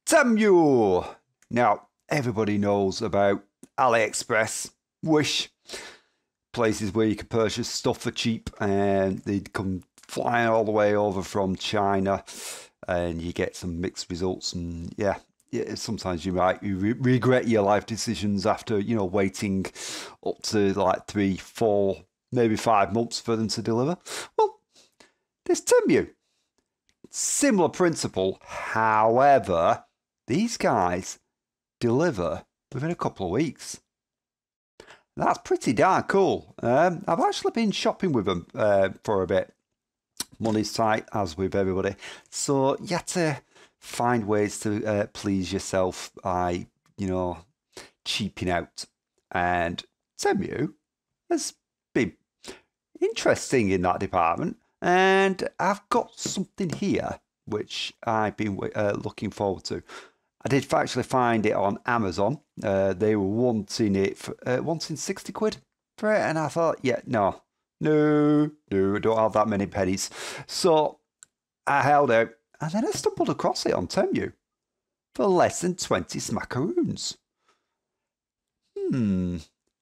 Temu! Now, everybody knows about AliExpress, Wish, places where you can purchase stuff for cheap and they come flying all the way over from China and you get some mixed results. And yeah, sometimes you might regret your life decisions after, waiting up to like 3, 4, maybe 5 months for them to deliver. Well, there's Temu. Similar principle, however, these guys deliver within a couple of weeks. That's pretty darn cool. I've actually been shopping with them for a bit. Money's tight, as with everybody. So you have to find ways to please yourself by, cheaping out. And Temu has been interesting in that department. And I've got something here which I've been looking forward to. I did actually find it on Amazon. They were wanting 60 quid for it, and I thought, yeah, no, I don't have that many pennies. So I held out, and then I stumbled across it on Temu for less than 20 smackaroons.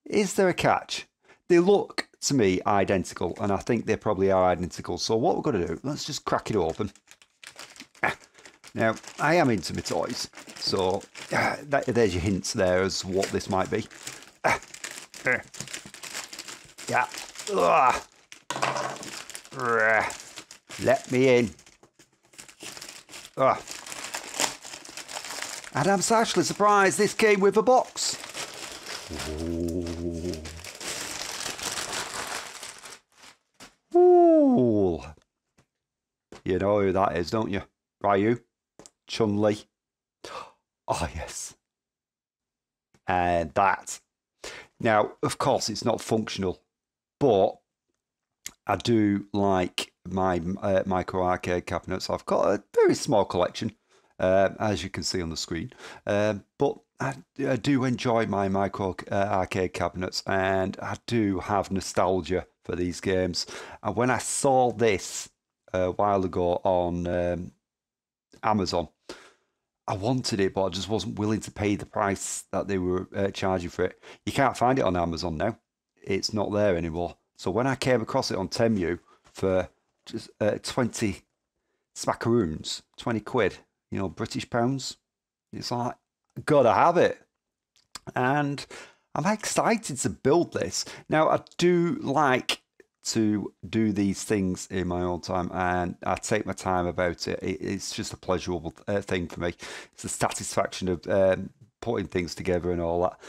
Is there a catch? They look to me identical, and I think they probably are identical. So what we're going to do, let's just crack it open. Now, I am into my toys, so there's your hints there as what this might be. Yeah. Let me in. And I'm actually surprised this came with a box. Ooh. You know who that is, don't you? Ryu? Chun-Li. Oh, yes. And that. Now, of course, it's not functional, but I do like my micro arcade cabinets. I've got a very small collection, as you can see on the screen. But I do enjoy my micro arcade cabinets, and I do have nostalgia for these games. And when I saw this a while ago on Amazon, I wanted it, but I just wasn't willing to pay the price that they were charging for it. You can't find it on Amazon now. It's not there anymore. So when I came across it on Temu for just 20 smackaroons, 20 quid, British pounds, it's like, gotta have it. And I'm excited to build this. Now, I do like to do these things in my own time, and I take my time about it. It's just a pleasurable thing for me. It's the satisfaction of putting things together and all that.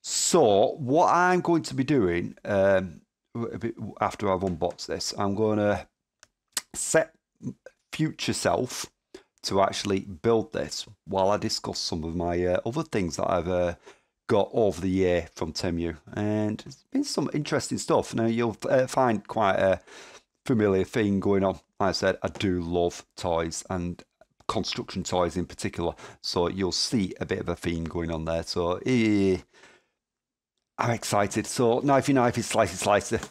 So what I'm going to be doing after I've unboxed this, I'm going to set future self to actually build this while I discuss some of my other things that I've got over the year from Temu, and it's been some interesting stuff. Now you'll find quite a familiar thing going on. Like I said, I do love toys and construction toys in particular, so you'll see a bit of a theme going on there. So I'm excited. So knifey, slicey, slicey.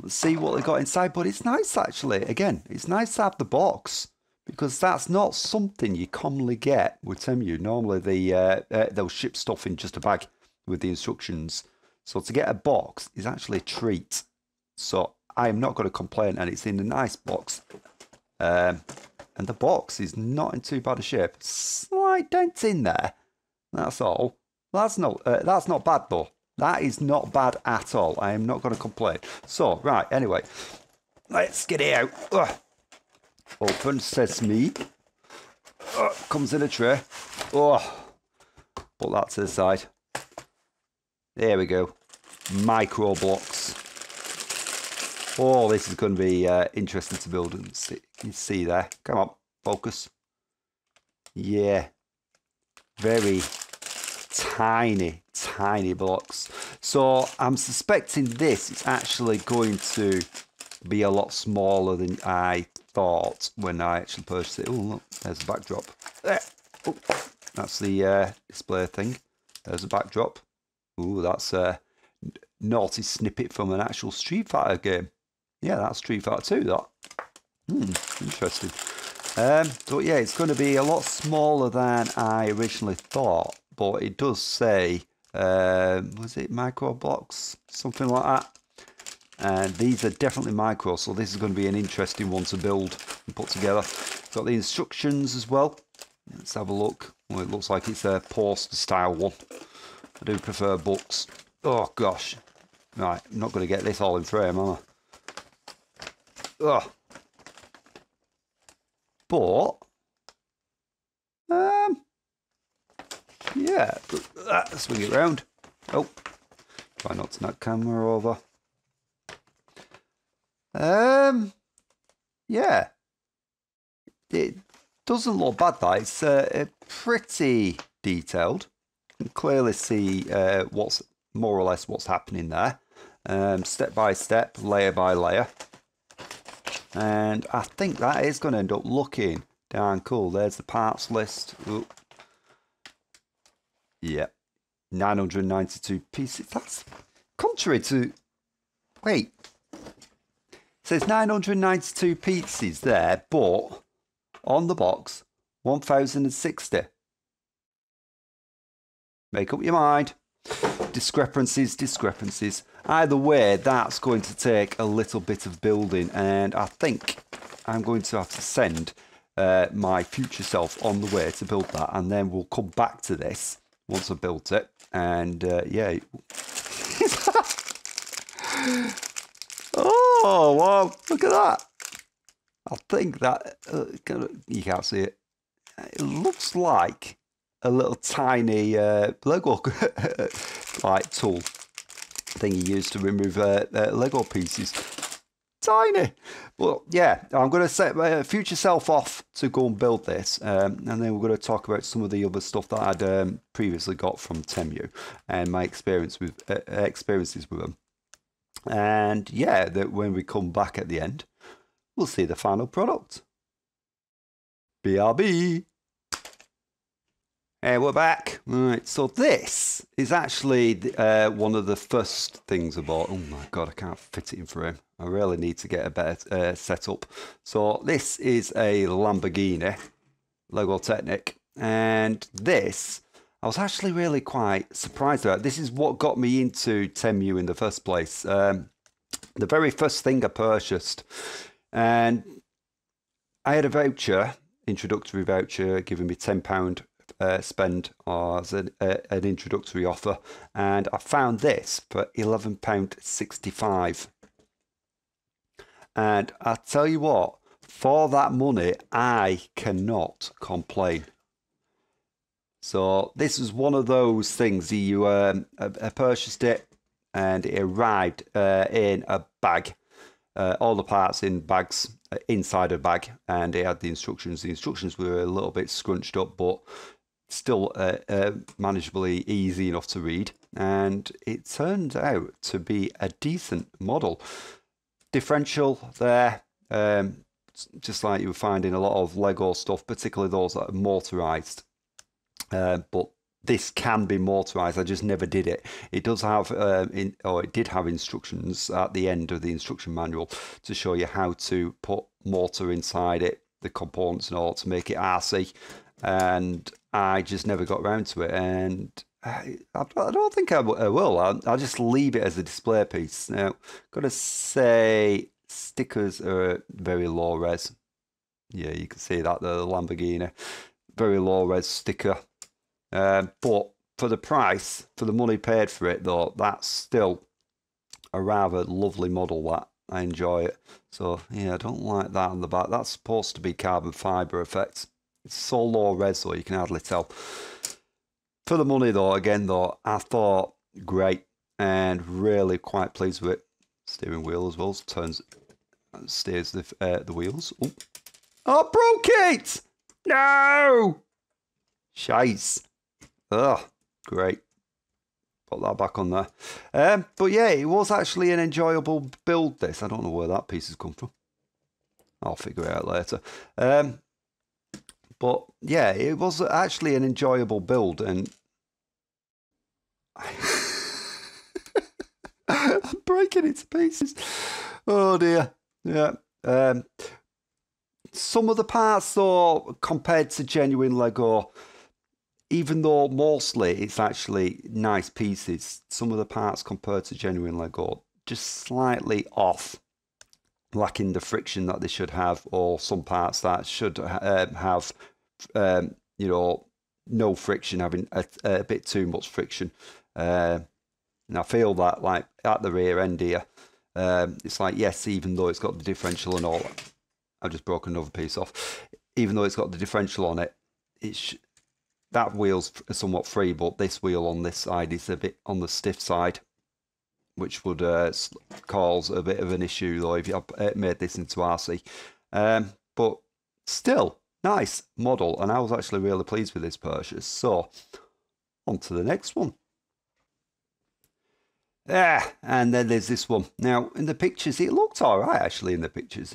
Let's see what they got inside. But it's nice actually. Again, it's nice to have the box, because that's not something you commonly get with Temu. Normally they'll ship stuff in just a bag with the instructions. So to get a box is actually a treat. So I am not going to complain, and it's in a nice box. And the box is not in too bad a shape. Slight dent in there. That's all. That's not bad though. That is not bad at all. I am not going to complain. So, right, anyway. Let's get it out. Ugh. Open sesame. Comes in a tray. Oh, put that to the side. There we go. Micro blocks. Oh, this is going to be interesting to build. And see, can you see there? Come on, focus. Yeah. Very tiny blocks. So I'm suspecting this is actually going to be a lot smaller than I thought when I actually purchased it. Oh, look, there's a backdrop. There. Oh, that's the display thing. There's a backdrop. Oh, that's a naughty snippet from an actual Street Fighter game. Yeah, that's Street Fighter 2, that. Interesting. So yeah, it's going to be a lot smaller than I originally thought, but it does say, was it micro blocks? Something like that. And these are definitely micro, so this is going to be an interesting one to build and put together. Got the instructions as well. Let's have a look. Well, it looks like it's a poster style one. I do prefer books. Oh gosh. Right, I'm not going to get this all in frame, am I? Ugh. But, yeah, swing it round. Oh, try not to knock camera over. Yeah, it doesn't look bad. That it's pretty detailed. You can clearly see what's more or less what's happening there, step by step, layer by layer. And I think that is going to end up looking darn cool. There's the parts list. Ooh. Yeah, 992 pieces. That's contrary to... Wait. It says 992 pieces there, but on the box, 1060. Make up your mind. Discrepancies. Either way, that's going to take a little bit of building, and I think I'm going to have to send my future self on the way to build that, and then we'll come back to this once I've built it. And yeah. Oh wow, look at that. I think that you can't see it. It looks like a little tiny Lego like tool thing you use to remove Lego pieces. Tiny. Well, yeah, I'm going to set my future self off to go and build this, and then we're going to talk about some of the other stuff that I'd previously got from Temu and my experiences with them. And yeah, that when we come back at the end, we'll see the final product. BRB. Hey, we're back. Right, so this is actually one of the first things I bought. Oh my god, I can't fit it in frame. I really need to get a better setup. So this is a Lamborghini Lego Technic, and this I was actually really quite surprised about. This is what got me into Temu in the first place. The very first thing I purchased, and I had a voucher, introductory voucher, giving me £10 spend as an introductory offer, and I found this for £11.65. And I tell you what, for that money, I cannot complain. So this was one of those things. You purchased it, and it arrived in a bag. All the parts in bags, inside a bag, and it had the instructions. The instructions were a little bit scrunched up, but still manageably easy enough to read. And it turned out to be a decent model. Differential there, just like you would find in a lot of Lego stuff, particularly those that are motorized. But this can be motorized. I just never did it. It does have, it did have instructions at the end of the instruction manual to show you how to put motor inside it, the components and all, to make it RC. And I just never got around to it. And I don't think I will. I'll just leave it as a display piece. Now, got to say, stickers are very low res. Yeah, you can see that, the Lamborghini. Very low res sticker. But for the price, for the money paid for it, though, that's still a rather lovely model. That I enjoy it. So yeah, I don't like that on the back. That's supposed to be carbon fiber effect. It's so low res, though, you can hardly tell. For the money, though, again, though, I thought great and really quite pleased with it. Steering wheel as well, steers the wheels. Ooh. Oh, broke it! No! Shite. Ugh, great. Put that back on there. But yeah, it was actually an enjoyable build, this. I don't know where that piece has come from. I'll figure it out later. But yeah, it was actually an enjoyable build, and I'm breaking it to pieces. Oh dear. Yeah. Some of the parts, though, compared to genuine Lego, even though mostly it's actually nice pieces, some of the parts compared to genuine Lego just slightly off, lacking the friction that they should have, or some parts that should have, you know, no friction, having a bit too much friction. And I feel that, like, at the rear end here, it's like, yes, even though it's got the differential and all, I've just broken another piece off. Even though it's got the differential on it, that wheel's somewhat free, but this wheel on this side is a bit on the stiff side, which would cause a bit of an issue, though, if you made this into RC. But still, nice model, and I was actually really pleased with this purchase. So, on to the next one. Yeah, and then there's this one. Now, in the pictures, it looked all right, actually, in the pictures.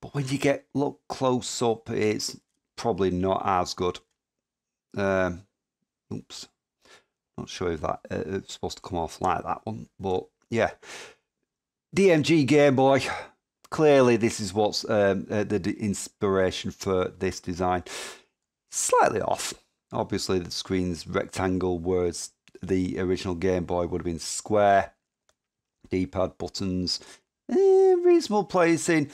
But when you look close up, it's probably not as good. Oops. Not sure if that it's supposed to come off like that one, but yeah. DMG Game Boy. Clearly, this is what's the inspiration for this design. Slightly off. Obviously, the screen's rectangle, whereas the original Game Boy would have been square. D-pad buttons, reasonable placing.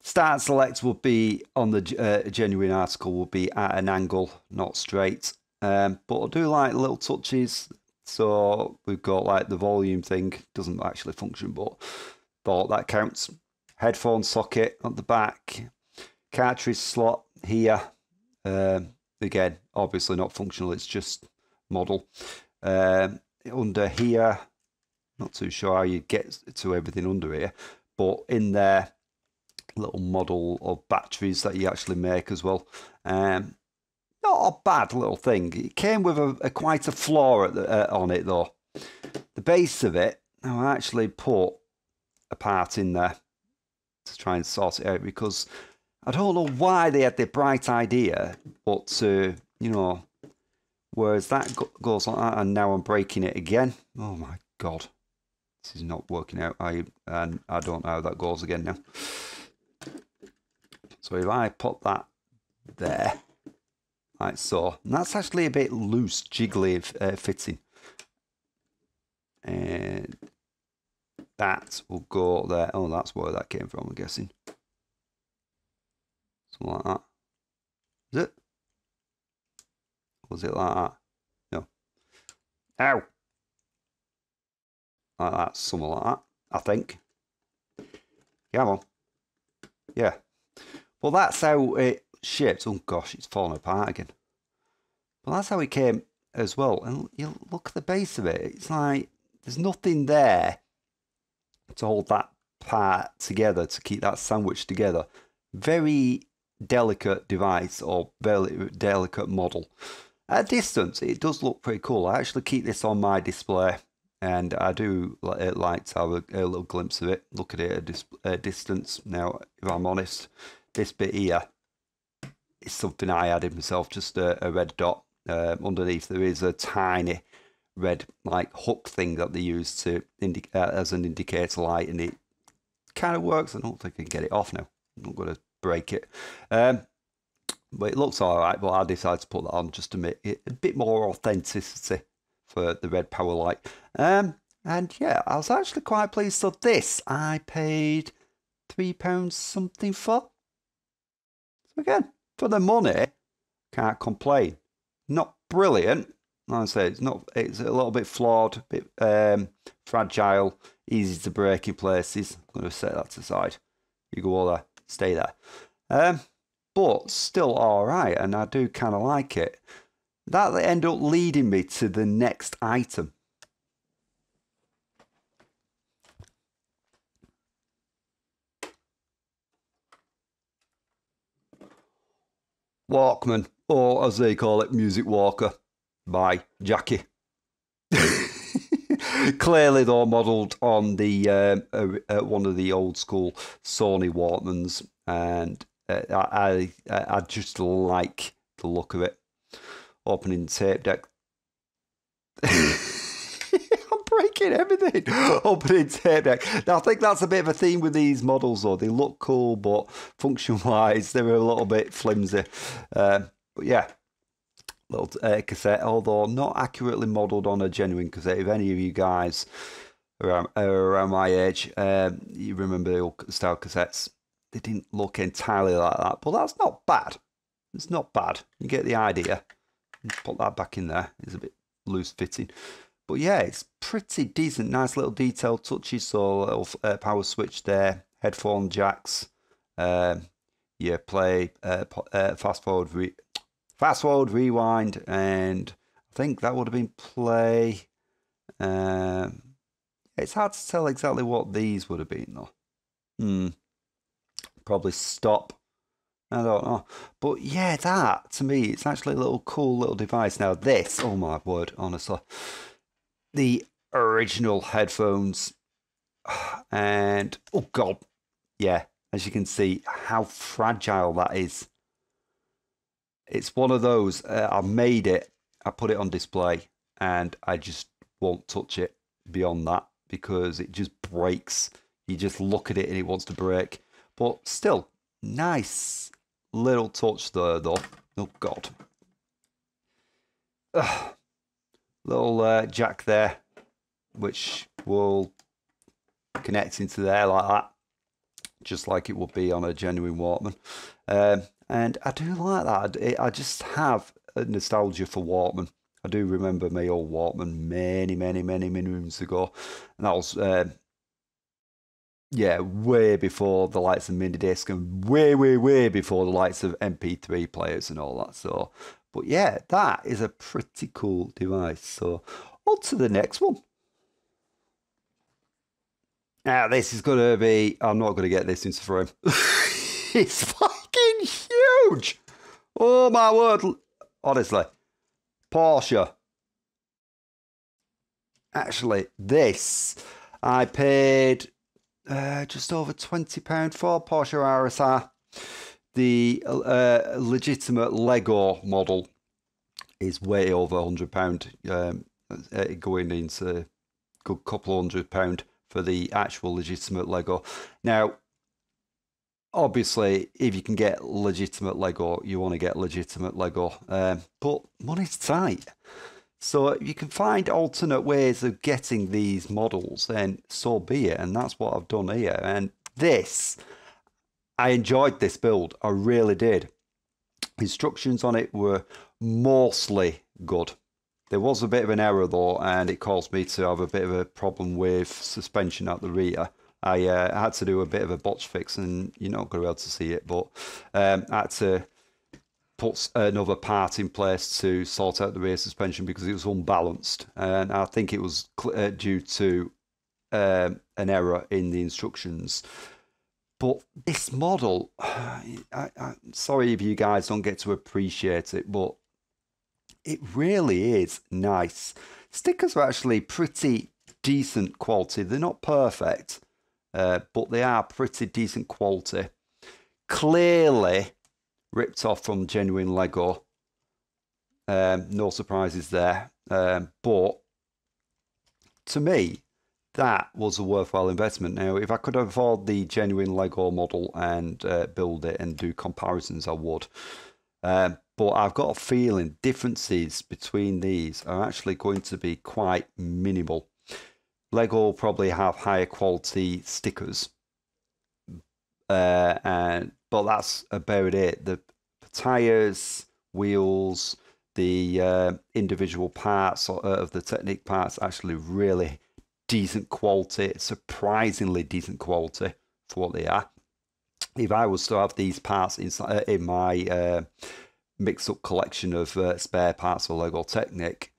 Start and select would be on the genuine article would be at an angle, not straight. But I do like little touches. So we've got like the volume thing, doesn't actually function, but thought that counts. Headphone socket at the back, cartridge slot here. Again, obviously not functional, it's just model. Under here, not too sure how you get to everything under here, but in there, little model of batteries that you actually make as well. Not a bad little thing. It came with quite a flaw on it, though. The base of it, I actually put a part in there to try and sort it out, because I don't know why they had the bright idea, but you know, whereas that goes like that, and now I'm breaking it again. Oh my god, this is not working out. And I don't know how that goes again now. So if I put that there, like so, and that's actually a bit loose, jiggly fitting, and that will go there. Oh, that's where that came from, I'm guessing. Something like that. Is it? Was it like that? No. Ow! Like that, something like that, I think. Come on. Yeah. Well, that's how it shaped. Oh gosh, it's falling apart again. But that's how it came as well. And you look at the base of it. It's like there's nothing there to hold that part together, to keep that sandwich together. Very delicate device, or very delicate model. At a distance, it does look pretty cool. I actually keep this on my display, and I do like to have a little glimpse of it, look at it at a distance. Now, if I'm honest, this bit here is something I added myself, just a red dot. Underneath there is a tiny red like hook thing that they use to as an indicator light, and it kind of works. I don't think I can get it off now. I'm not going to break it. But it looks all right, but I decided to put that on just to make it a bit more authenticity for the red power light. And yeah, I was actually quite pleased. So this, I paid £3 something for. So again, for the money, can't complain. Not brilliant. Like I say, it's a little bit flawed, a bit fragile, easy to break in places. I'm going to set that aside. You go all there, stay there. But still all right, and I do kind of like it. That ended up leading me to the next item. Walkman, or as they call it, Music Walker, by Jackie. Clearly, though, modelled on the one of the old school Sony Walkmans, and I just like the look of it. Opening tape deck. I'm breaking breaking everything. Opening tape deck. Now, I think that's a bit of a theme with these models, though. They look cool, but function-wise, they're a little bit flimsy. But yeah, little cassette, although not accurately modelled on a genuine cassette. If any of you guys are around my age, you remember the old style cassettes, they didn't look entirely like that, but that's not bad. It's not bad. You get the idea. Put that back in there. It's a bit loose fitting. But yeah, it's pretty decent. Nice little detail touches. So a little power switch there. Headphone jacks. Yeah, play, fast forward, rewind. And I think that would have been play. It's hard to tell exactly what these would have been though. Probably stop. I don't know. But yeah, that, to me, it's actually a little cool little device. Now this, oh my word, honestly. The original headphones. And, oh God. Yeah, as you can see, how fragile that is. It's one of those, I made it, I put it on display, and I just won't touch it beyond that because it just breaks. You just look at it and it wants to break. But still, nice little touch there, though. Oh, God. Little jack there, which will connect into there like that, just like it would be on a genuine Walkman. And I do like that. I just have a nostalgia for Walkman. I do remember my old Walkman many moons ago. And that was... yeah, way before the likes of mini disc and way before the likes of MP3 players and all that. So, but yeah, that is a pretty cool device. So, on to the next one. Now, this is going to be, I'm not going to get this into frame. It's fucking huge. Oh my word. Honestly, Porsche. Actually, this, I paid... just over £20 for Porsche RSR. The legitimate Lego model is way over £100, going into a good couple of £100 for the actual legitimate Lego. Now, obviously, if you can get legitimate Lego, you want to get legitimate Lego, but money's tight. So if you can find alternate ways of getting these models, then so be it. And that's what I've done here. And this, I enjoyed this build. I really did. Instructions on it were mostly good. There was a bit of an error though, and it caused me to have a bit of a problem with suspension at the rear. I had to do a bit of a botch fix, and you're not going to be able to see it, but I had to put another part in place to sort out the rear suspension because it was unbalanced, and I think it was due to an error in the instructions. But this model, I'm sorry if you guys don't get to appreciate it, but it really is nice. Stickers are actually pretty decent quality. They're not perfect, but they are pretty decent quality. Clearly ripped off from genuine Lego. No surprises there. But to me, that was a worthwhile investment. Now, if I could afford the genuine Lego model and build it and do comparisons, I would. But I've got a feeling differences between these are actually going to be quite minimal. Lego will probably have higher quality stickers. But that's about it. The tires, wheels, the individual parts of the Technic parts actually really decent quality, surprisingly decent quality for what they are. If I was to have these parts in my mix-up collection of spare parts for Lego Technic,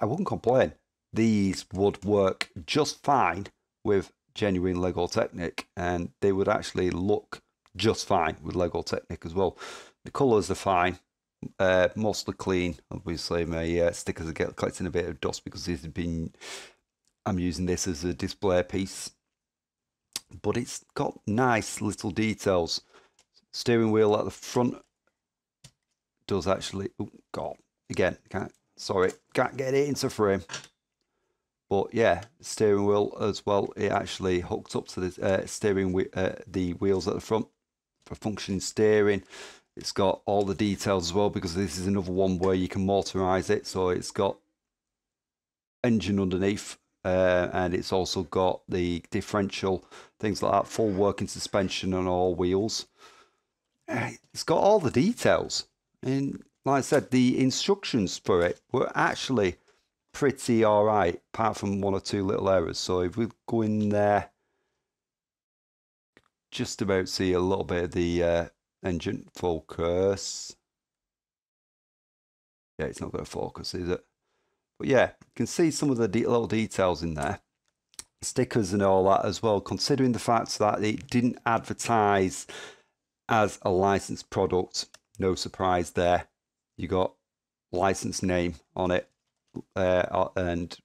I wouldn't complain. These would work just fine with genuine Lego Technic, and they would actually look just fine with Lego Technic as well. The colours are fine, mostly clean. Obviously, my stickers are collecting a bit of dust because I'm using this as a display piece. But it's got nice little details. Steering wheel at the front does actually. Oh God! Again, can't get it into frame. But yeah, steering wheel as well. It actually hooks up to the steering the wheels at the front for functioning steering. It's got all the details as well, because this is another one where you can motorize it. So it's got engine underneath, and it's also got the differential, things like that, full working suspension on all wheels. It's got all the details. And like I said, the instructions for it were actually pretty all right, apart from one or two little errors. So if we go in there, just about see a little bit of the engine focus. Yeah, it's not going to focus, is it? But yeah, you can see some of the little details in there. Stickers and all that as well, considering the fact that it didn't advertise as a licensed product. No surprise there. You got license name on it, and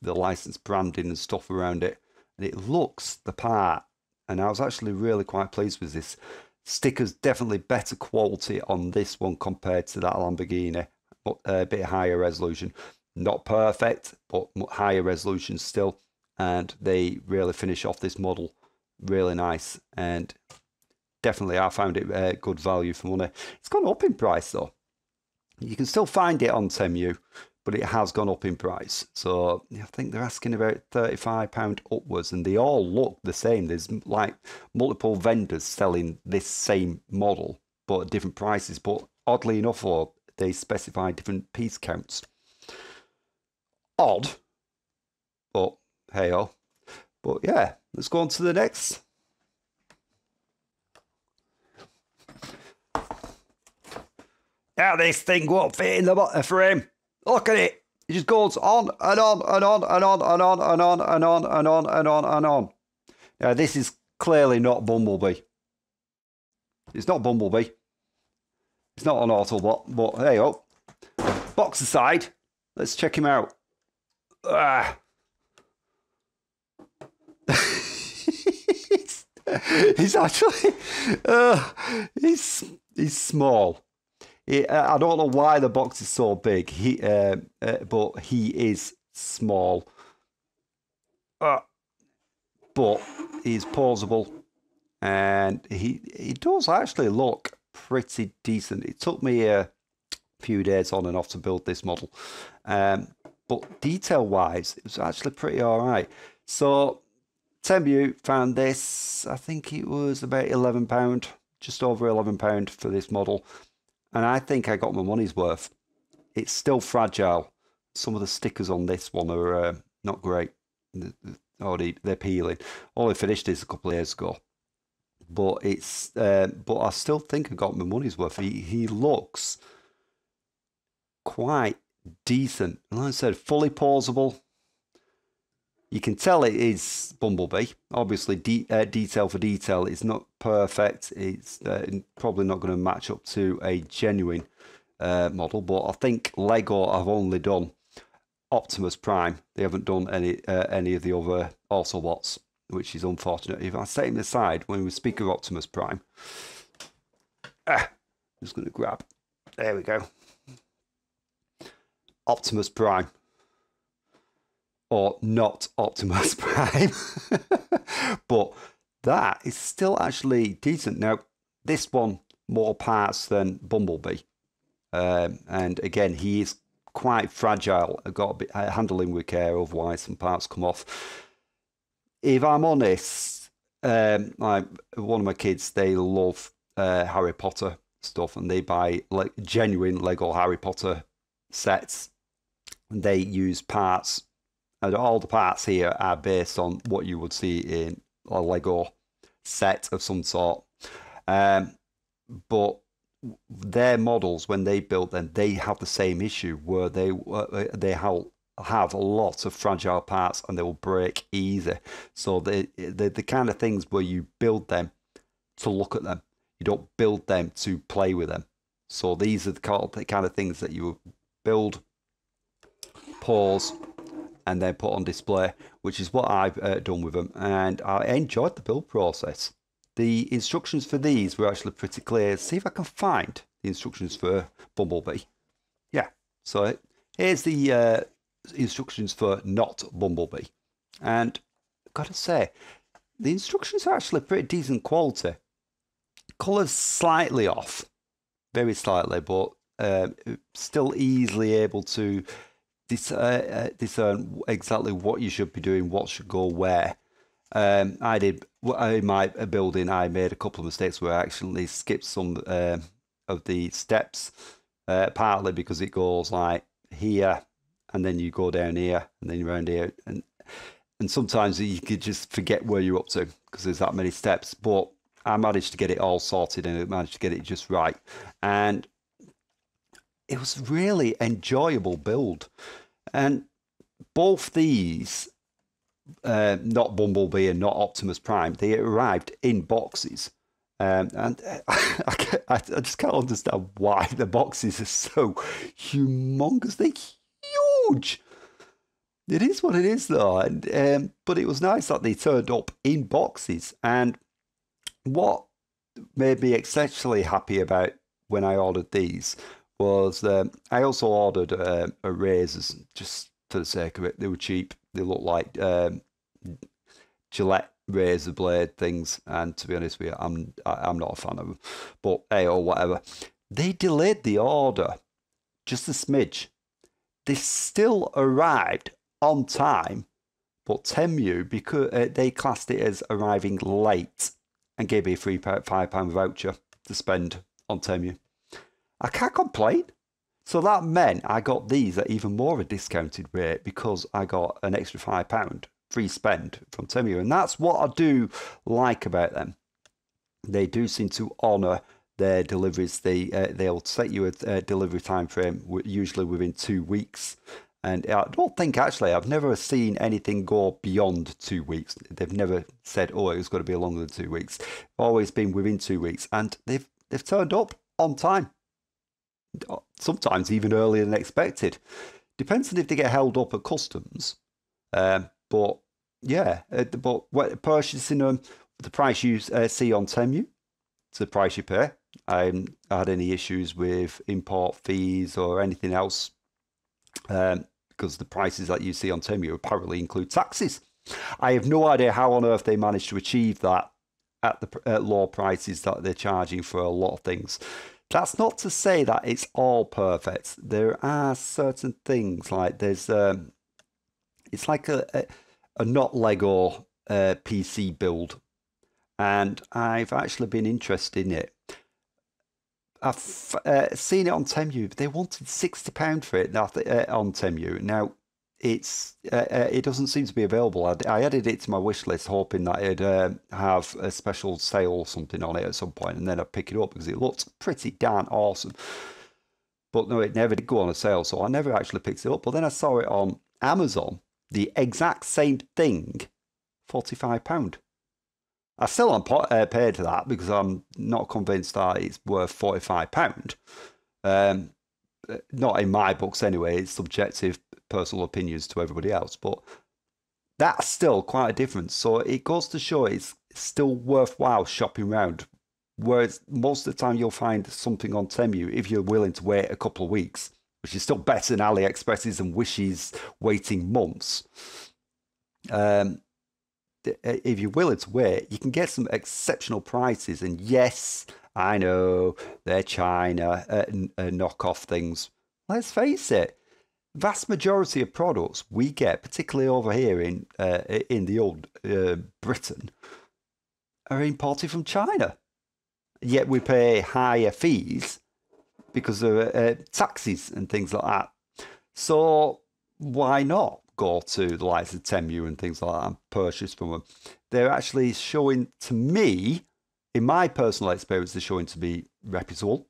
the license branding and stuff around it, and it looks the part. And I was actually really quite pleased with this. Stickers definitely better quality on this one compared to that Lamborghini, but a bit higher resolution. Not perfect, but higher resolution still. And they really finish off this model really nice, and definitely I found it good value for money. It's gone up in price though. You can still find it on Temu, but it has gone up in price. So I think they're asking about £35 upwards, and they all look the same. There's like multiple vendors selling this same model, but at different prices. But oddly enough, or they specify different piece counts. Odd, but hey oh. But yeah, let's go on to the next. Now this thing won't fit in the frame. Look at it. It just goes on and on and on and on and on and on and on and on and on and on. Now this is clearly not Bumblebee. It's not Bumblebee. It's not an Autobot, but hey oh. Box aside, let's check him out. He's actually he's small. I don't know why the box is so big. But he is small. But he's pausable, and he does actually look pretty decent. It took me a few days on and off to build this model, but detail wise, it was actually pretty all right. So Temu found this. I think it was about £11, just over £11 for this model. And I think I got my money's worth. It's still fragile. Some of the stickers on this one are not great. They're peeling. Only finished this a couple of years ago. But but I still think I got my money's worth. He looks quite decent. And like I said, fully pausable. You can tell it is Bumblebee. Obviously, detail for detail, it's not perfect. It's probably not going to match up to a genuine model. But I think Lego have only done Optimus Prime. They haven't done any of the other Autobots, which is unfortunate. If I set him aside when we speak of Optimus Prime, I'm just going to grab. There we go. Optimus Prime. Or not Optimus Prime. But that is still actually decent. Now, this one, more parts than Bumblebee. And again, he is quite fragile. I've got to be handling with care, otherwise some parts come off. If I'm honest, like one of my kids, they love Harry Potter stuff, and they buy like genuine Lego Harry Potter sets. And they use parts. And all the parts here are based on what you would see in a Lego set of some sort. But their models, when they build them, they have the same issue where they have a lot of fragile parts and they will break easy. So they're the kind of things where you build them to look at them. You don't build them to play with them. So these are the kind of things that you build, pause, and then put on display, which is what I've done with them. And I enjoyed the build process. The instructions for these were actually pretty clear. Let's see if I can find the instructions for Bumblebee. Yeah, so here's the instructions for not Bumblebee. And I've got to say, the instructions are actually pretty decent quality. Colours slightly off, very slightly, but still easily able to discern exactly what you should be doing, what should go where. I did in my building. I made a couple of mistakes where I actually skipped some of the steps, partly because it goes like here, and then you go down here, and then around here, and sometimes you could just forget where you're up to because there's that many steps. But I managed to get it all sorted, and I managed to get it just right, and it was really enjoyable build. And both these, not Bumblebee and not Optimus Prime, they arrived in boxes. And I just can't understand why the boxes are so humongous. They're huge. It is what it is, though. And but it was nice that they turned up in boxes. And what made me exceptionally happy about when I ordered these was I also ordered razors just for the sake of it. They were cheap. They looked like Gillette razor blade things, and to be honest with you, I'm not a fan of them. But hey, or whatever. They delayed the order just a smidge. They still arrived on time, but Temu, because they classed it as arriving late, and gave me a free £5 voucher to spend on Temu. I can't complain. So that meant I got these at even more of a discounted rate because I got an extra £5 free spend from Temu. And that's what I do about them. They do seem to honour their deliveries. They'll set you a delivery time frame, usually within 2 weeks. And I don't think, actually, I've never seen anything go beyond 2 weeks. They've never said, oh, it's got to be longer than 2 weeks. Always been within 2 weeks. And they've turned up on time. Sometimes even earlier than expected. Depends on if they get held up at customs. But yeah, but purchasing them, the price you see on Temu, it's the price you pay. I haven't had any issues with import fees or anything else. Because the prices that you see on Temu apparently include taxes. I have no idea how on earth they managed to achieve that at the low prices that they're charging for a lot of things. That's not to say that it's all perfect. There are certain things like there's it's like a not Lego PC build, and I've actually been interested in it. I've seen it on Temu. They wanted £60 for it on Temu. Now, it doesn't seem to be available. I added it to my wish list, hoping that it'd have a special sale or something on it at some point, and then I'd pick it up because it looked pretty darn awesome. But no, it never did go on a sale, so I never actually picked it up. But then I saw it on Amazon, the exact same thing, £45. I still haven't paid for that because I'm not convinced that it's worth £45. Not in my books anyway. It's subjective, personal opinions to everybody else, but that's still quite a difference. So it goes to show it's still worthwhile shopping around. Whereas most of the time you'll find something on Temu if you're willing to wait a couple of weeks, which is still better than AliExpress's and Wish's waiting months. If you're willing to wait, you can get some exceptional prices. And yes, I know they're China knockoff things. Let's face it, vast majority of products we get, particularly over here in the old Britain, are imported from China. Yet we pay higher fees because of taxes and things like that. So why not go to the likes of Temu and things like that and purchase from them? They're actually showing to me, in my personal experience, they're showing to be reputable.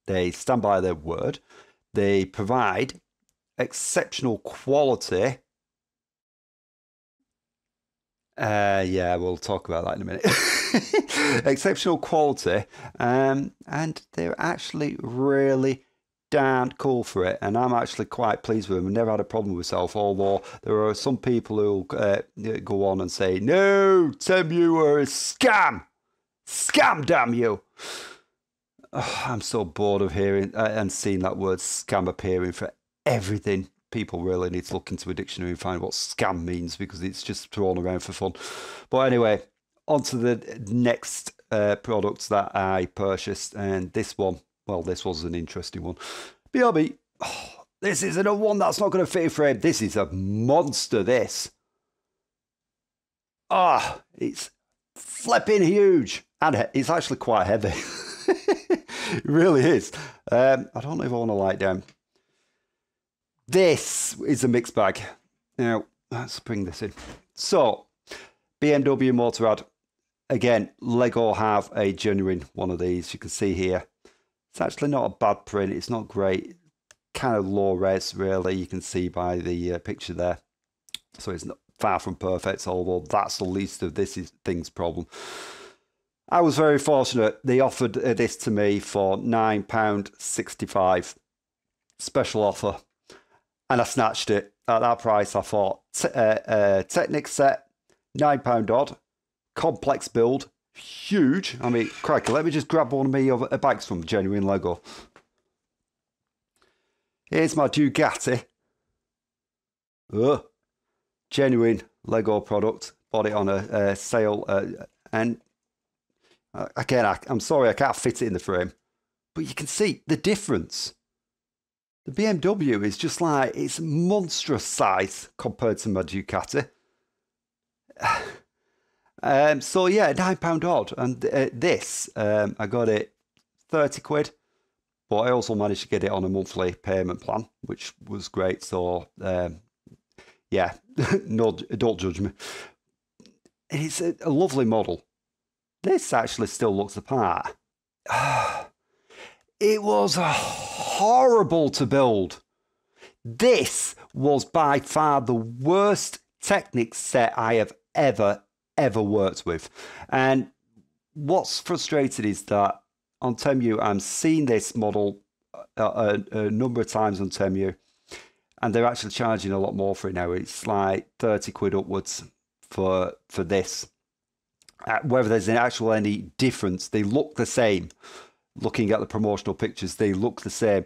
They stand by their word. They provide exceptional quality. Yeah, we'll talk about that in a minute. Exceptional quality, and they're actually really darn cool for it, and I'm actually quite pleased with them. I've never had a problem with myself, although there are some people who go on and say, no, Temu are a scam, damn you. Oh, I'm so bored of hearing and seeing that word scam appearing for everything. people really need to look into a dictionary and find what scam means, because it's just thrown around for fun. But anyway, on to the next product that I purchased, and this one, well, this was an interesting one. BRB, this isn't a one that's not going to fit in frame. This is a monster, this. It's flipping huge, and it's actually quite heavy. It really is. I don't know if I want to lie down. This is a mixed bag. Now, let's bring this in. So, BMW Motorrad. Again, Lego have a genuine one of these. You can see here. It's actually not a bad print. It's not great. Kind of low res, really. You can see by the picture there. So it's not far from perfect, although that's the least of this thing's problem. I was very fortunate. They offered this to me for £9.65. Special offer. And I snatched it at that price. I thought, Technic set, £9 odd. Complex build. Huge. I mean, crikey, let me just grab one of my bags from genuine Lego. Here's my Ducati. Genuine Lego product. Bought it on a sale. And again, I'm sorry I can't fit it in the frame. But you can see the difference. The BMW is just like, it's monstrous size compared to my Ducati. So yeah, £9 odd. And this, I got it 30 quid. But I also managed to get it on a monthly payment plan, which was great. So yeah, no, don't judge me. It's a lovely model. This actually still looks the part. It was horrible to build. This was by far the worst Technic set I have ever worked with. And what's frustrated is that on Temu, I'm seeing this model a number of times on Temu, and they're actually charging a lot more for it now. It's like 30 quid upwards for this. Whether there's any difference, they look the same. Looking at the promotional pictures, they look the same.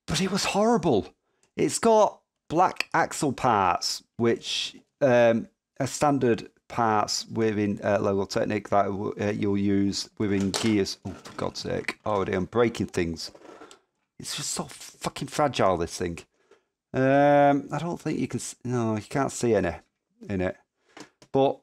But it was horrible. It's got black axle parts, which are standard parts within Lego Technic that you'll use within gears. Oh, for God's sake. Oh, I'm breaking things. It's just so fucking fragile, this thing. I don't think you can... No, you can't see any in it. But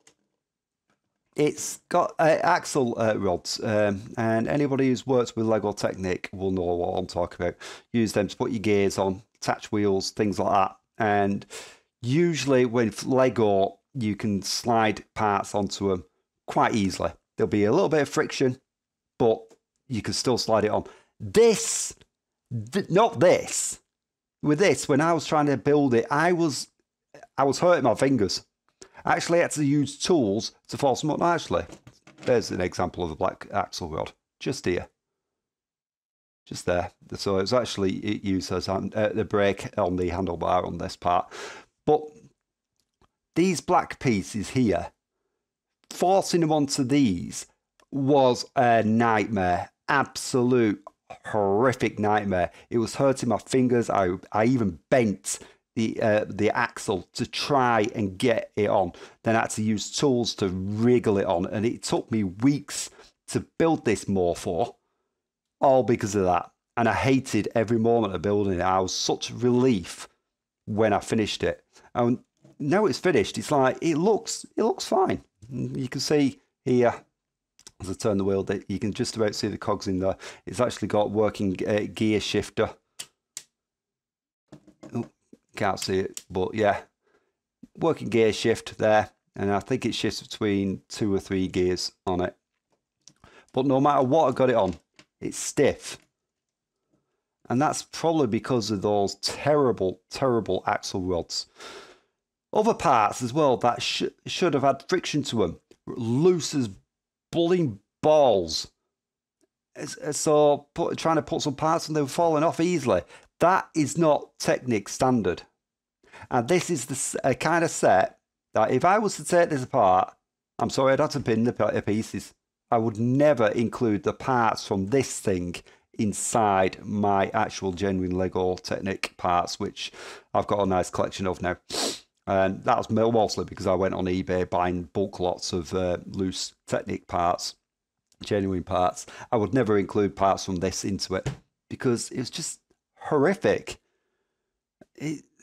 it's got axle rods. And anybody who's worked with Lego Technic will know what I'm talking about. Use them to put your gears on, attach wheels, things like that. And usually with Lego, you can slide parts onto them quite easily. There'll be a little bit of friction, but you can still slide it on. This, not this. With this, when I was trying to build it, I was hurting my fingers. I actually had to use tools to force them up. Actually, there's an example of a black axle rod, just here. Just there. So it was actually used as the brake on the handlebar on this part. But these black pieces here, forcing them onto these was a nightmare. Absolute horrific nightmare. It was hurting my fingers. I even bent the axle to try and get it on. Then I had to use tools to wriggle it on. And it took me weeks to build this morpho, all because of that. And I hated every moment of building it. I was such relief when I finished it. And now it's finished, it's like, it looks fine. You can see here, as I turn the wheel, that you can just about see the cogs in there. It's actually got working gear shifter. Oh, can't see it, but yeah, working gear shift there. And I think it shifts between 2 or 3 gears on it. But no matter what I got it on, it's stiff. And that's probably because of those terrible, terrible axle rods. Other parts as well that should have had friction to them, loose as bloody balls. So trying to put some parts and they were falling off easily. That is not Technic standard. And this is the kind of set that if I was to take this apart, I'm sorry, I'd have to bin the pieces. I would never include the parts from this thing inside my actual genuine Lego Technic parts, which I've got a nice collection of now. And that was mostly because I went on eBay buying bulk lots of loose Technic parts, genuine parts. I would never include parts from this into it because it was just horrific.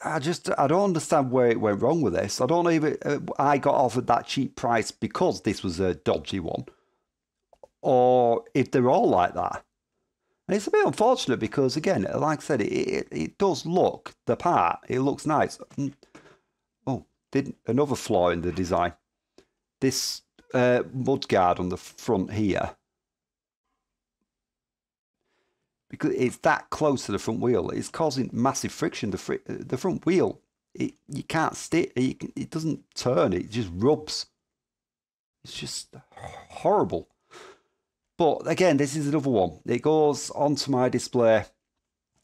I don't understand where it went wrong with this. I don't know if I got offered that cheap price because this was a dodgy one, or if they're all like that. And it's a bit unfortunate because, again, like I said, it does look the part. It looks nice. Oh, another flaw in the design. This mudguard on the front here, because it's that close to the front wheel, it's causing massive friction. The front wheel, you can't stick. It doesn't turn. It just rubs. It's just horrible. But again, this is another one. It goes onto my display.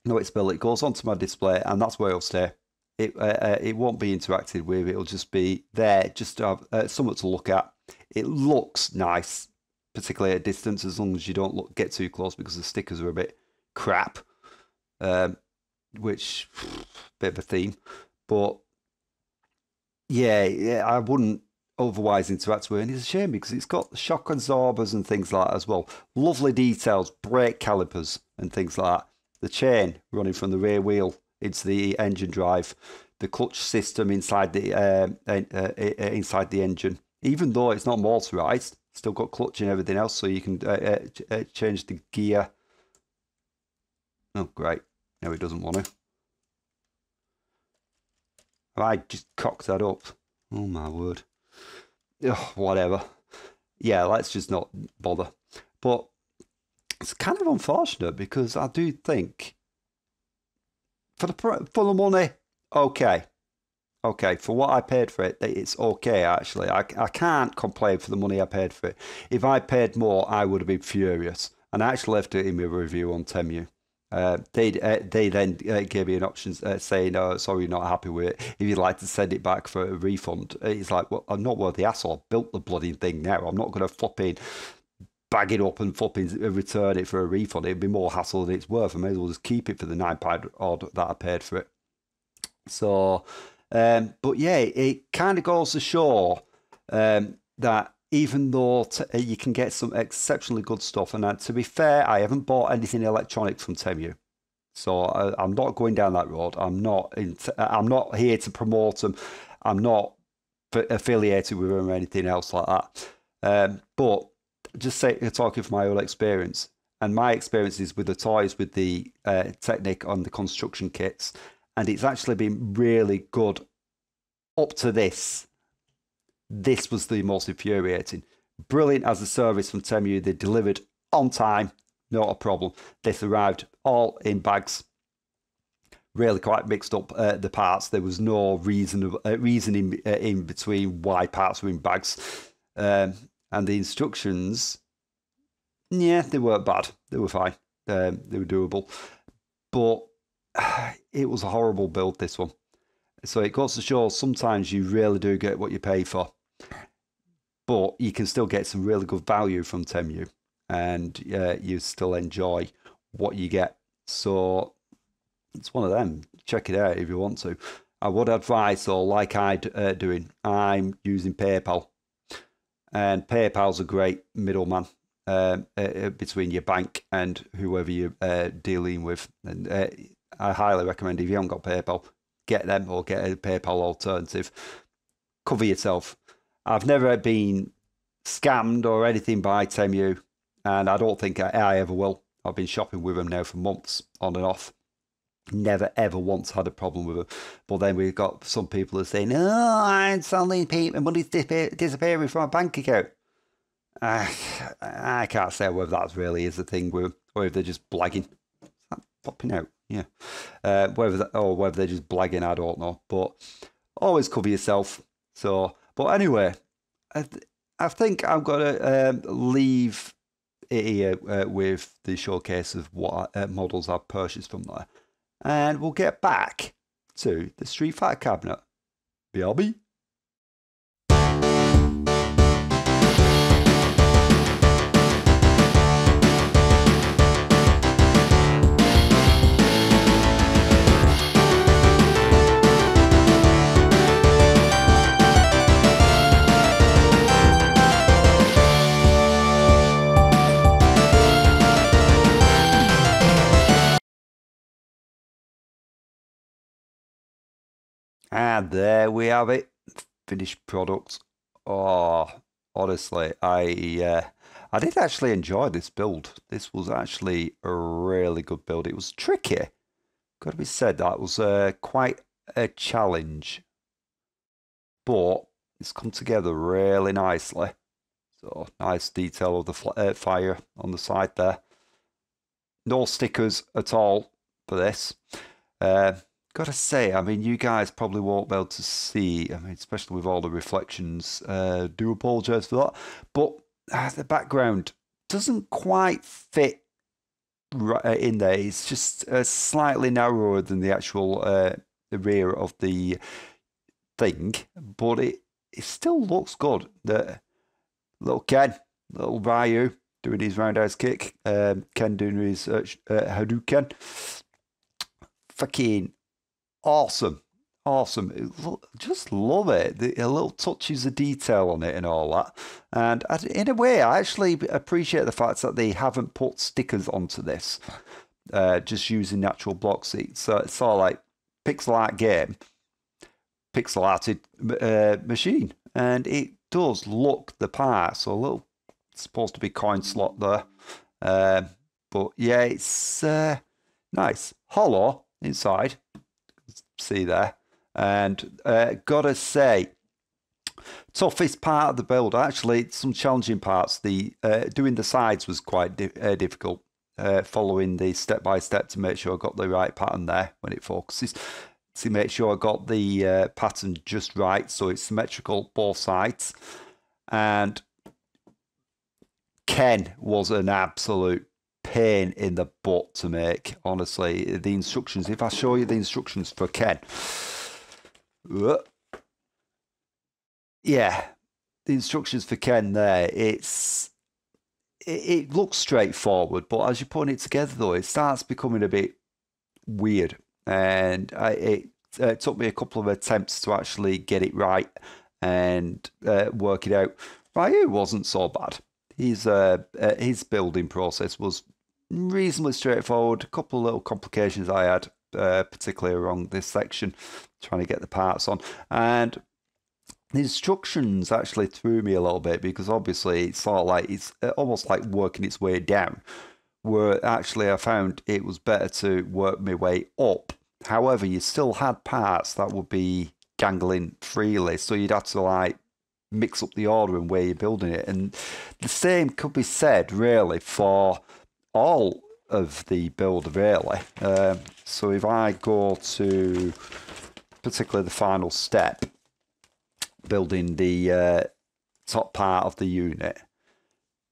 No, it's built. It goes onto my display, and that's where it'll stay. It won't be interacted with. It'll just be there, just to have something to look at. It looks nice, particularly at distance, as long as you don't get too close, because the stickers are a bit crap, which bit of a theme. But yeah, I wouldn't otherwise interact with it. And it's a shame because it's got shock absorbers and things like that as well. Lovely details, brake calipers and things like that. The chain running from the rear wheel into the engine drive, the clutch system inside the engine. Even though it's not motorized, still got clutch and everything else, so you can change the gear. Oh, great. No, it doesn't want to. I just cocked that up. Oh, my word. Ugh, whatever. Yeah, let's just not bother. But it's kind of unfortunate because I do think for the money, okay. Okay, for what I paid for it, it's okay, actually. I can't complain for the money I paid for it. If I paid more, I would have been furious. And I actually left it in my review on Temu. They then gave me an option saying, "Oh, sorry, you're not happy with it. If you'd like to send it back for a refund." It's like, well, I'm not worth the hassle. I built the bloody thing now. I'm not going to flipping bag it up and flipping return it for a refund. It'd be more hassle than it's worth. I may as well just keep it for the £9 odd that I paid for it. So, but yeah, it kind of goes to show that even though you can get some exceptionally good stuff, and to be fair, I haven't bought anything electronic from Temu, so I'm not going down that road. I'm not here to promote them. I'm not affiliated with them or anything else like that. But just talking from my own experience, and my experiences with the toys, with the Technic on the construction kits, and it's actually been really good up to this. This was the most infuriating. Brilliant as a service from Temu. They delivered on time, not a problem. This arrived all in bags. Really quite mixed up the parts. There was no reasoning in between why parts were in bags. And the instructions, yeah, they weren't bad. They were fine. They were doable. But it was a horrible build, this one. So it goes to show sometimes you really do get what you pay for. But you can still get some really good value from Temu, and you still enjoy what you get. So it's one of them. Check it out if you want to. I would advise, though, like I'm doing, I'm using PayPal. And PayPal's a great middleman between your bank and whoever you're dealing with. And I highly recommend, if you haven't got PayPal, get them or get a PayPal alternative. Cover yourself. I've never been scammed or anything by Temu, and I don't think I ever will. I've been shopping with them now for months, on and off. Never, ever once had a problem with them. But then we've got some people who are saying, "Oh, I'm suddenly money's disappearing from my bank account." I can't say whether that really is the thing with them, or if they're just blagging. Is that popping out? Yeah. Whether they're just blagging, I don't know. But always cover yourself. So, but anyway, I think I'm gonna leave it here with the showcase of what models I've purchased from there, and we'll get back to the Street Fighter cabinet. BRB. And there we have it, finished product. Oh, honestly, I did actually enjoy this build. This was actually a really good build. It was tricky. Got to be said, that was quite a challenge, but it's come together really nicely. So nice detail of the fire on the side there. No stickers at all for this. Gotta say, I mean, you guys probably won't be able to see, I mean, especially with all the reflections. Do apologise for that. But the background doesn't quite fit right in there. It's just slightly narrower than the actual the rear of the thing, but it still looks good. The little Ken, little Ryu doing his roundhouse kick, Ken doing his Hadouken. Fucking awesome. Awesome. Just love it. The little touches of detail on it and all that. And in a way, I actually appreciate the fact that they haven't put stickers onto this, just using natural blocks. It's all like pixel art game, pixel arted machine. And it does look the part. So a little, it's supposed to be coin slot there. But yeah, it's nice. Hollow inside. See there. And gotta say, toughest part of the build, actually, some challenging parts. The doing the sides was quite difficult. Following the step by step to make sure I got the right pattern there when it focuses. To make sure I got the pattern just right, so it's symmetrical both sides. And Ken was an absolute pain in the butt to make, honestly. The instructions, if I show you the instructions for Ken, yeah, the instructions for Ken there, it looks straightforward, but as you're putting it together though, it starts becoming a bit weird. And it took me a couple of attempts to actually get it right and work it out. Ryu wasn't so bad. His building process was reasonably straightforward. A couple of little complications I had, particularly around this section, trying to get the parts on. And the instructions actually threw me a little bit because obviously it's sort of like it's almost like working its way down. Where actually I found it was better to work my way up. However, you still had parts that would be dangling freely, so you'd have to like mix up the order and where you're building it. And the same could be said really for all of the build really. So if I go to particularly the final step, building the top part of the unit,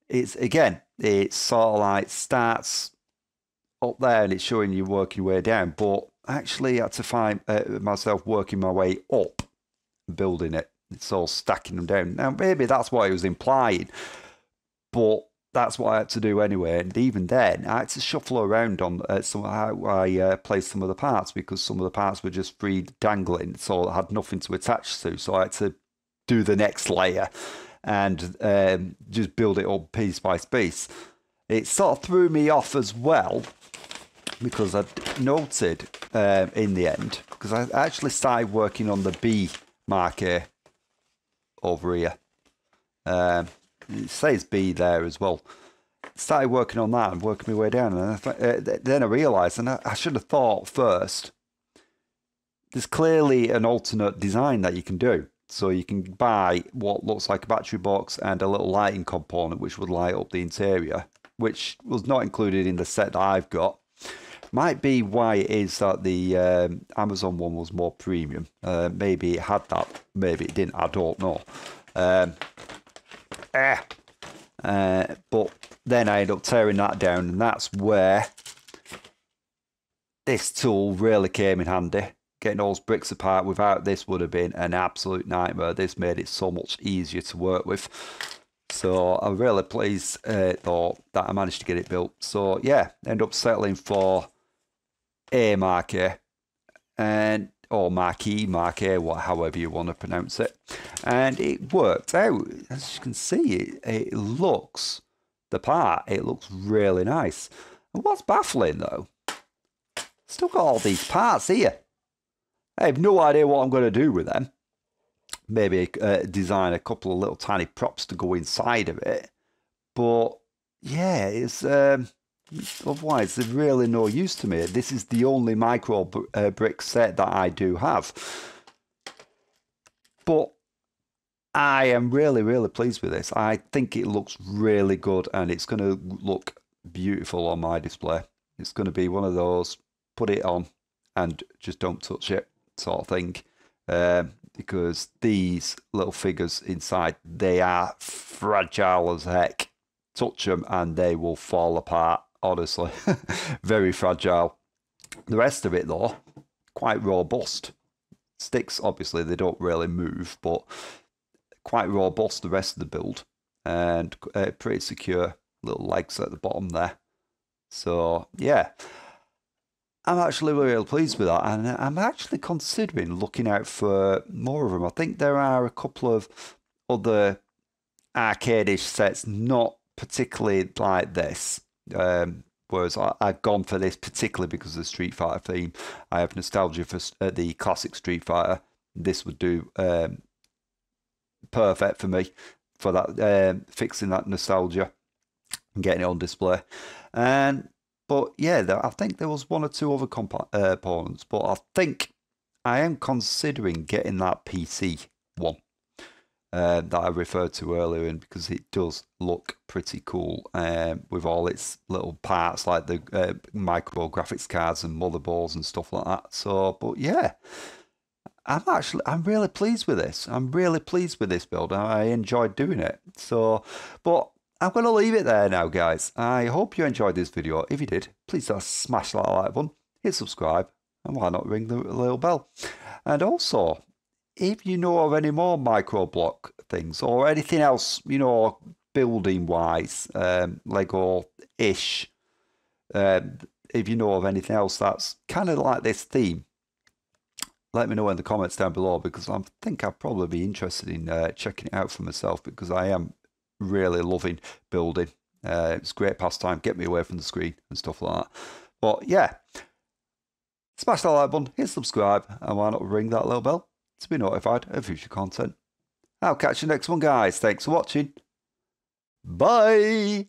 it's again, it's sort of like starts up there and it's showing you working your way down, but actually I had to find myself working my way up, building it. It's all stacking them down. Now maybe that's what it was implying, but that's what I had to do anyway. And even then, I had to shuffle around on how I placed some of the parts because some of the parts were just free dangling, so I had nothing to attach to. So I had to do the next layer and just build it up piece by piece. It sort of threw me off as well because I noted in the end, because I actually started working on the B marker over here. It says B there as well. Started working on that and working my way down, and then I realised, and I should have thought first, there's clearly an alternate design that you can do. So you can buy what looks like a battery box and a little lighting component which would light up the interior, which was not included in the set that I've got. Might be why it is that the Amazon one was more premium. Maybe it had that, maybe it didn't, I don't know. But then I ended up tearing that down, and that's where this tool really came in handy. Getting those bricks apart without this would have been an absolute nightmare. This made it so much easier to work with. So I'm really pleased though that I managed to get it built. So yeah, end up settling for A marker and or marquee, marquee, however you want to pronounce it. And it worked out. As you can see, it looks the part. It looks really nice. And what's baffling though, still got all these parts here. I have no idea what I'm going to do with them. Maybe design a couple of little tiny props to go inside of it. But yeah, it's otherwise they're really no use to me. This is the only micro brick set that I do have. But I am really, really pleased with this. I think it looks really good and it's going to look beautiful on my display. It's going to be one of those, put it on and just don't touch it sort of thing. Because these little figures inside, they are fragile as heck. Touch them and they will fall apart, honestly. Very fragile. The rest of it, though, quite robust. Sticks, obviously, they don't really move, but quite robust, the rest of the build. And pretty secure little legs at the bottom there. So, yeah. I'm actually really pleased with that, and I'm actually considering looking out for more of them. I think there are a couple of other arcade-ish sets, not particularly like this. Whereas I've gone for this particularly because of the Street Fighter theme. I have nostalgia for the classic Street Fighter. This would do perfect for me for that, fixing that nostalgia and getting it on display. But yeah, I think there was one or two other components, but I think I am considering getting that PC one that I referred to earlier, and because it does look pretty cool with all its little parts like the micro graphics cards and motherboards and stuff like that. So, but yeah, I'm really pleased with this. I'm really pleased with this build. I enjoyed doing it. So, but I'm going to leave it there now, guys. I hope you enjoyed this video. If you did, please smash that like button, hit subscribe, and why not ring the little bell? And also, if you know of any more micro block things or anything else, you know, building wise, Lego-ish, if you know of anything else that's kind of like this theme, let me know in the comments down below, because I think I'd probably be interested in checking it out for myself, because I am really loving building. It's a great pastime, get me away from the screen and stuff like that. But yeah, smash that like button, hit subscribe, and why not ring that little bell to be notified of future content. I'll catch you next one, guys. Thanks for watching. Bye.